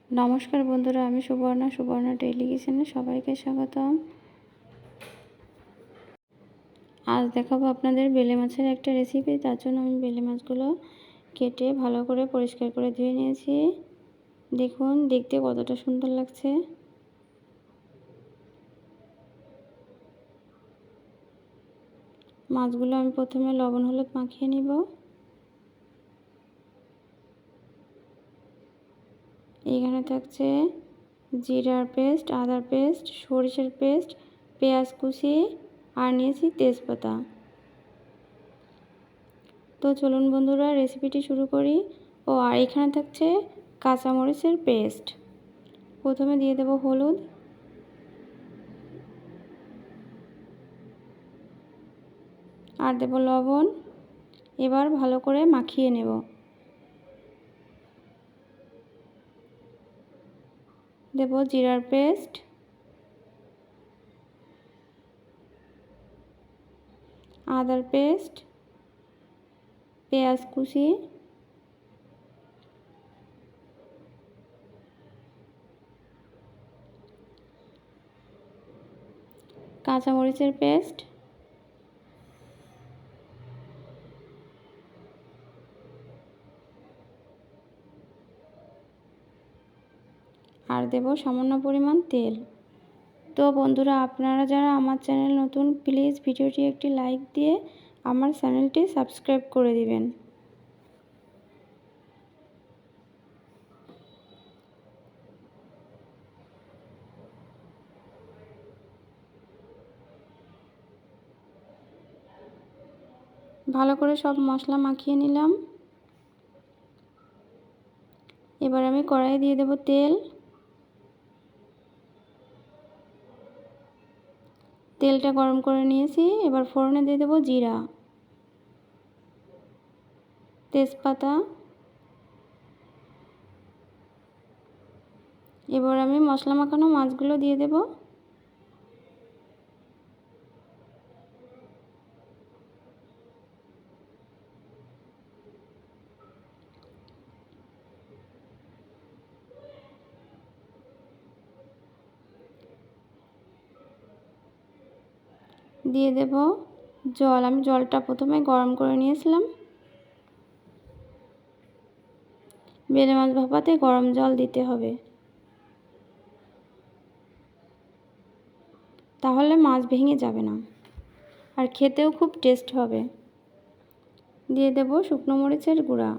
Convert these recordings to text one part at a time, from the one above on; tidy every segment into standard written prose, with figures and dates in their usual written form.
নমস্কার বন্ধুরা, আমি সুবর্ণা ডেইলি কিচেনে সবাইকে স্বাগতম। আজ দেখাবো আপনাদের বেলে মাছের একটা রেসিপি। তার জন্য আমি বেলে মাছগুলো কেটে ভালো করে পরিষ্কার করে ধুয়ে নিয়েছি। দেখুন দেখতে কতটা সুন্দর লাগছে। মাছগুলো আমি প্রথমে লবণ হলুদ মাখিয়ে নিব। এখানে থাকছে জিরার পেস্ট, আদার পেস্ট, সরিষার পেস্ট, পেঁয়াজ কুচি আর নিয়েছি তেজপাতা। তো চলুন বন্ধুরা রেসিপিটি শুরু করি। আর এখানে থাকছে কাঁচামরিচের পেস্ট। প্রথমে দিয়ে দেব হলুদ, আর দেব লবণ। এবার ভালো করে মাখিয়ে নেব। দেব জিরার পেস্ট, আদার পেস্ট, পেঁয়াজ কুচি, কাঁচামরিচের পেস্ট, আর দেব সামান্য পরিমাণ তেল। তো বন্ধুরা, আপনারা যারা আমার চ্যানেল নতুন, প্লিজ ভিডিওটি একটি লাইক দিয়ে আমার চ্যানেলটি সাবস্ক্রাইব করে দিবেন। ভালো করে সব মশলা মাখিয়ে নিলাম। এবার আমি কড়াইয়ে দিয়ে দেব তেল। তেলটা গরম করে নিয়েছি। এবার ফোড়নে দিয়ে দেব জিরা, তেজপাতা। এবার আমি মশলা মাখানো মাছগুলো দিয়ে দেব। দিয়ে দেব জল। আমি জলটা প্রথমে গরম করে নিয়েছিলাম। বেলে মাছ ভাপাতে গরম জল দিতে হবে, তাহলে মাছ ভেঙে যাবে না আর খেতেও খুব টেস্ট হবে। দিয়ে দেব শুকনো মরিচের গুঁড়া।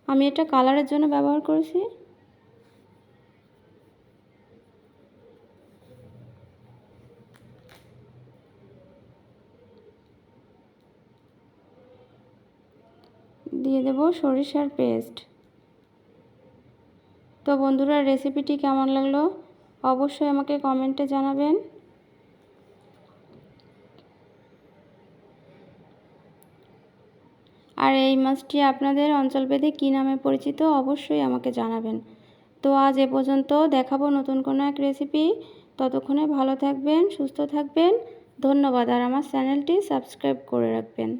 আমি এটা কালারের জন্য ব্যবহার করেছি। দিয়ে দেব সরিষার পেস্ট। তো বন্ধুরা, রেসিপিটি কেমন লাগলো অবশ্যই আমাকে কমেন্টে জানাবেন। আর এই মাছটি আপনাদের অঞ্চলভেদে কী নামে পরিচিত অবশ্যই আমাকে জানাবেন। তো আজ এ পর্যন্ত। দেখাবো নতুন কোনো এক রেসিপি। ততক্ষণে ভালো থাকবেন, সুস্থ থাকবেন। ধন্যবাদ। আর আমার চ্যানেলটি সাবস্ক্রাইব করে রাখবেন।